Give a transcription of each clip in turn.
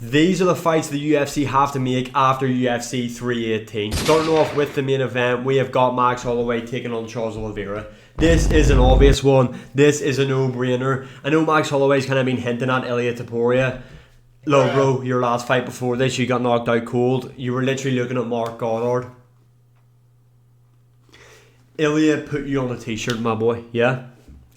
These are the fights the UFC have to make after UFC 318. Starting off with the main event, we have got Max Holloway taking on Charles Oliveira. This is an obvious one. This is a no-brainer. I know Max Holloway's kind of been hinting at Ilia Topuria. Look, bro, your last fight before this, you got knocked out cold. You were literally looking at Mark Goddard. Ilia put you on a t-shirt, my boy, yeah?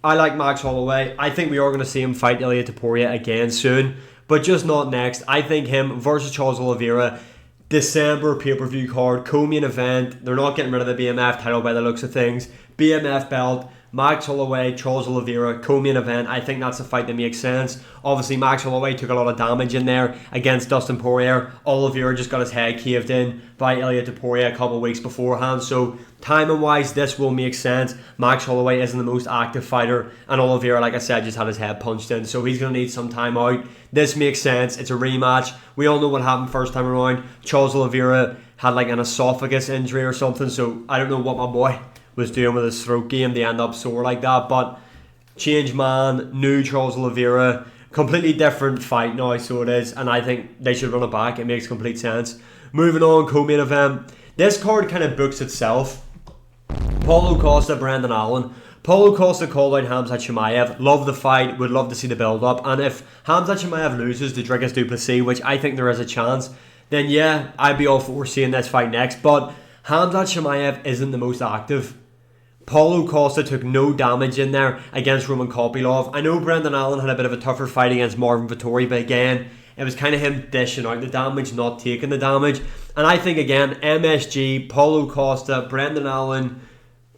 I like Max Holloway. I think we are going to see him fight Ilia Topuria again soon, but just not next. I think him versus Charles Oliveira, December pay-per-view card, co-main event. They're not getting rid of the BMF title by the looks of things. BMF belt, Max Holloway, Charles Oliveira, co-main event. I think that's a fight that makes sense. Obviously, Max Holloway took a lot of damage in there against Dustin Poirier. Oliveira just got his head caved in by Ilia Topuria a couple of weeks beforehand. So, timing-wise, this will make sense. Max Holloway isn't the most active fighter, and Oliveira, like I said, just had his head punched in. So, he's going to need some time out. This makes sense. It's a rematch. We all know what happened first time around. Charles Oliveira had like an esophagus injury or something. So, I don't know what my boy was doing with his throat game. They end up sore like that, but change man, new Charles Oliveira, completely different fight now, so it is, and I think they should run it back. It makes complete sense. Moving on, co-main event. This card kind of books itself. Paulo Costa, Brendan Allen. Paulo Costa called out Khamzat Chimaev. Love the fight, would love to see the build-up, and if Khamzat Chimaev loses to Dricus du Plessis, which I think there is a chance, then yeah, I'd be all for seeing this fight next, but Khamzat Chimaev isn't the most active. Paulo Costa took no damage in there against Roman Kopylov. I know Brendan Allen had a bit of a tougher fight against Marvin Vettori, but again, it was kind of him dishing out the damage, not taking the damage. And I think, again, MSG, Paulo Costa, Brendan Allen,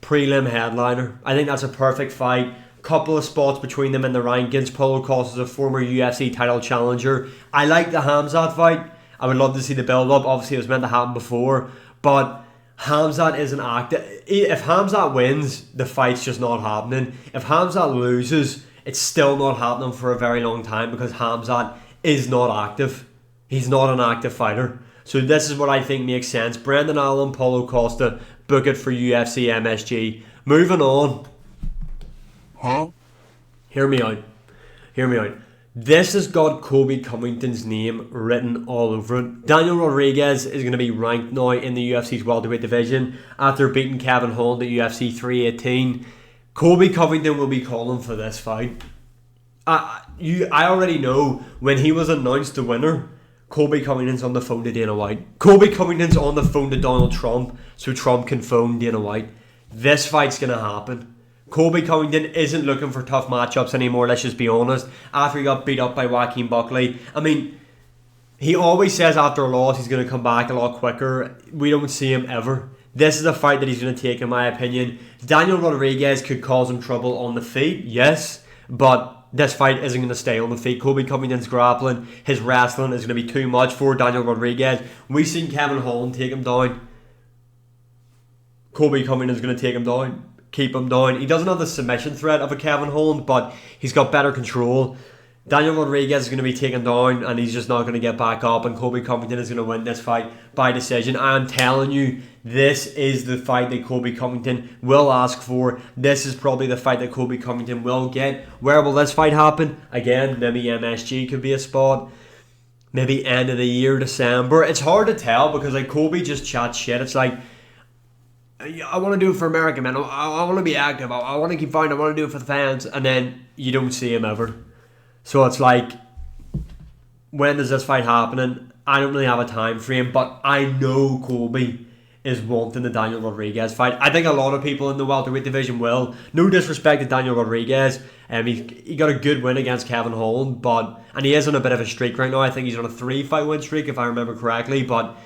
prelim headliner. I think that's a perfect fight. Couple of spots between them in the rankings. Paulo Costa is a former UFC title challenger. I like the Khamzat fight. I would love to see the build-up. Obviously, it was meant to happen before, but Khamzat isn't active. If Khamzat wins, the fight's just not happening. If Khamzat loses, it's still not happening for a very long time because Khamzat is not active. He's not an active fighter. So this is what I think makes sense. Brendan Allen, Paulo Costa, book it for UFC MSG. Moving on. Huh? Hear me out. Hear me out. This has got Colby Covington's name written all over it. Daniel Rodriguez is going to be ranked now in the UFC's welterweight division after beating Kevin Holland at UFC 318. Colby Covington will be calling for this fight. I already know when he was announced the winner, Colby Covington's on the phone to Dana White. Colby Covington's on the phone to Donald Trump so Trump can phone Dana White. This fight's going to happen. Colby Covington isn't looking for tough matchups anymore, let's just be honest. After he got beat up by Joaquin Buckley. I mean, he always says after a loss he's going to come back a lot quicker. We don't see him ever. This is a fight that he's going to take, in my opinion. Daniel Rodriguez could cause him trouble on the feet, yes, but this fight isn't going to stay on the feet. Colby Covington's grappling, his wrestling is going to be too much for Daniel Rodriguez. We've seen Kevin Holland take him down. Colby Covington's going to take him down. Keep him down. He doesn't have the submission threat of a Kevin Holland, but he's got better control. Daniel Rodriguez is going to be taken down and he's just not going to get back up, and Colby Covington is going to win this fight by decision. I'm telling you, this is the fight that Colby Covington will ask for. This is probably the fight that Colby Covington will get. Where will this fight happen? Again, maybe MSG could be a spot. Maybe end of the year, December. It's hard to tell because like Colby just chats shit. It's like, I want to do it for America, man. I want to be active. I want to keep fighting. I want to do it for the fans. And then you don't see him ever. So it's like, when is this fight happening? I don't really have a time frame, but I know Colby is wanting the Daniel Rodriguez fight. I think a lot of people in the welterweight division will. No disrespect to Daniel Rodriguez. He got a good win against Kevin Holland, and he is on a bit of a streak right now. I think he's on a 3-fight win streak, if I remember correctly. But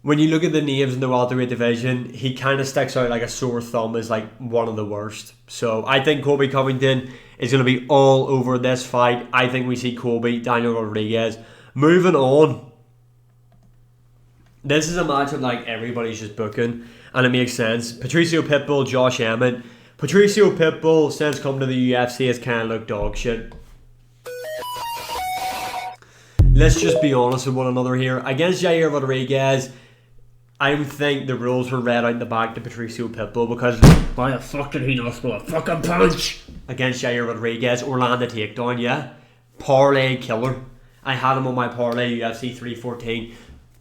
when you look at the names in the welterweight division, he kind of sticks out like a sore thumb as like one of the worst. So I think Colby Covington is going to be all over this fight. I think we see Colby, Daniel Rodriguez. Moving on. This is a matchup like everybody's just booking, and it makes sense. Patricio Pitbull, Josh Emmett. Patricio Pitbull, since coming to the UFC, has kind of looked dog shit. Let's just be honest with one another here. Against Jair Rodriguez, I don't think the rules were read out the back to Patricio Pitbull, because why the fuck did he not score a fucking punch against Jair Rodriguez or land a takedown? Yeah, parlay killer. I had him on my parlay, UFC 314.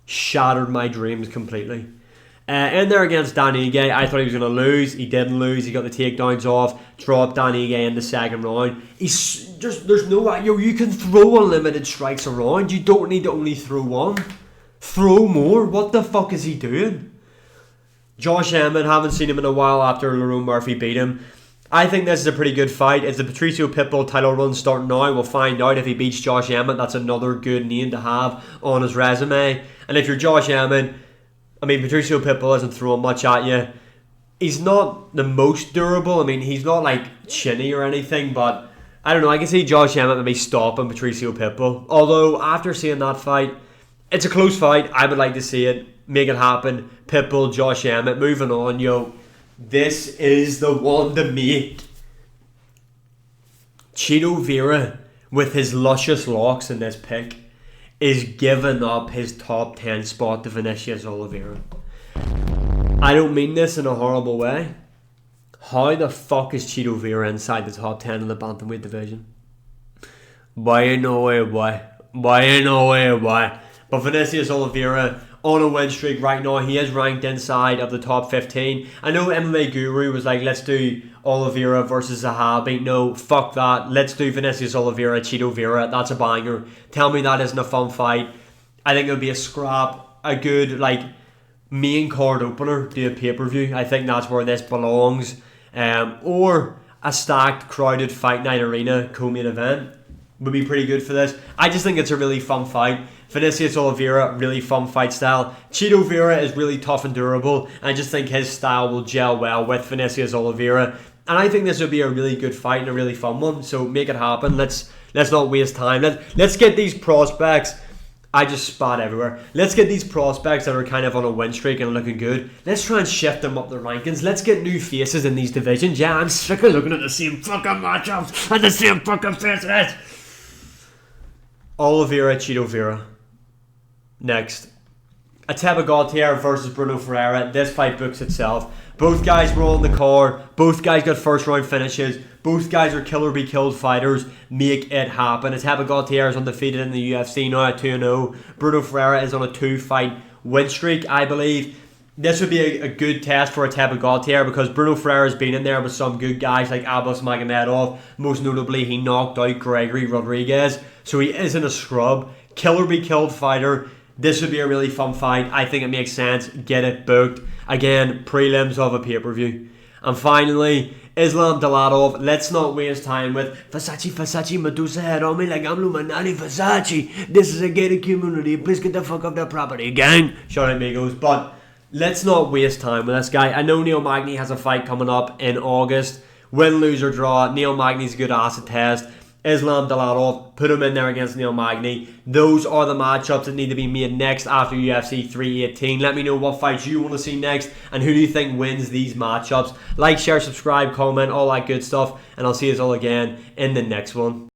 Shattered my dreams completely. In there against Dan Ige, I thought he was going to lose. He didn't lose. He got the takedowns off. Dropped Dan Ige in the second round. There's no... you can throw unlimited strikes around. You don't need to only throw one. Throw more. What the fuck is he doing? Josh Emmett, haven't seen him in a while after Lerone Murphy beat him. I think this is a pretty good fight. Is the Patricio Pitbull title run starting now? We'll find out. If he beats Josh Emmett, that's another good name to have on his resume. And if you're Josh Emmett, I mean, Patricio Pitbull isn't throwing much at you. He's not the most durable. I mean, he's not like chinny or anything, but I don't know. I can see Josh Emmett maybe stopping Patricio Pitbull. Although, after seeing that fight, it's a close fight. I would like to see it. Make it happen. Pitbull, Josh Emmett. Moving on, yo. This is the one to make. Chito Vera, with his luscious locks in this pick, is giving up his top 10 spot to Vinicius Oliveira. I don't mean this in a horrible way. How the fuck is Chito Vera inside the top 10 of the bantamweight division? Why no way, why? Why no way, why? But Vinicius Oliveira on a win streak right now. He is ranked inside of the top 15. I know MMA Guru was like, let's do Oliveira versus Zahabi. No, fuck that. Let's do Vinicius Oliveira, Chito Vera. That's a banger. Tell me that isn't a fun fight. I think it would be a scrap, a good like main card opener to a pay-per-view. I think that's where this belongs. Or a stacked, crowded Fight Night Arena co-main event would be pretty good for this. I just think it's a really fun fight. Vinicius Oliveira, really fun fight style. Chito Vera is really tough and durable. I just think his style will gel well with Vinicius Oliveira. And I think this would be a really good fight and a really fun one. So make it happen. Let's not waste time. Let's get these prospects. I just spat everywhere. Let's get these prospects that are kind of on a win streak and looking good. Let's try and shift them up the rankings. Let's get new faces in these divisions. Yeah, I'm sick of looking at the same fucking matchups and the same fucking faces. Oliveira, Chito Vera. Next, Gautier versus Bruno Ferrer. This fight books itself. Both guys were on the card. Both guys got first round finishes. Both guys are kill or be killed fighters. Make it happen. Gautier is undefeated in the UFC now at 2-0. Bruno Ferrer is on a 2-fight win streak, I believe. This would be a good test for Gautier because Bruno Ferrer has been in there with some good guys like Abbas Magomedov. Most notably, he knocked out Gregory Rodriguez. So he isn't a scrub. Kill or be killed fighter. This would be a really fun fight. I think it makes sense. Get it booked. Again, prelims of a pay-per-view. And finally, Islam Daddov. Let's not waste time with Versace, Medusa head on me like I'm Illuminati Versace. This is a gated community. Please get the fuck off the property, gang. Shout out, amigos. But let's not waste time with this guy. I know Neil Magny has a fight coming up in August. Win, lose, or draw. Neil Magny's a good acid test. Islam Daddov, put him in there against Neil Magny. Those are the matchups that need to be made next after UFC 318. Let me know what fights you want to see next and who do you think wins these matchups. Like, share, subscribe, comment, all that good stuff. And I'll see you all again in the next one.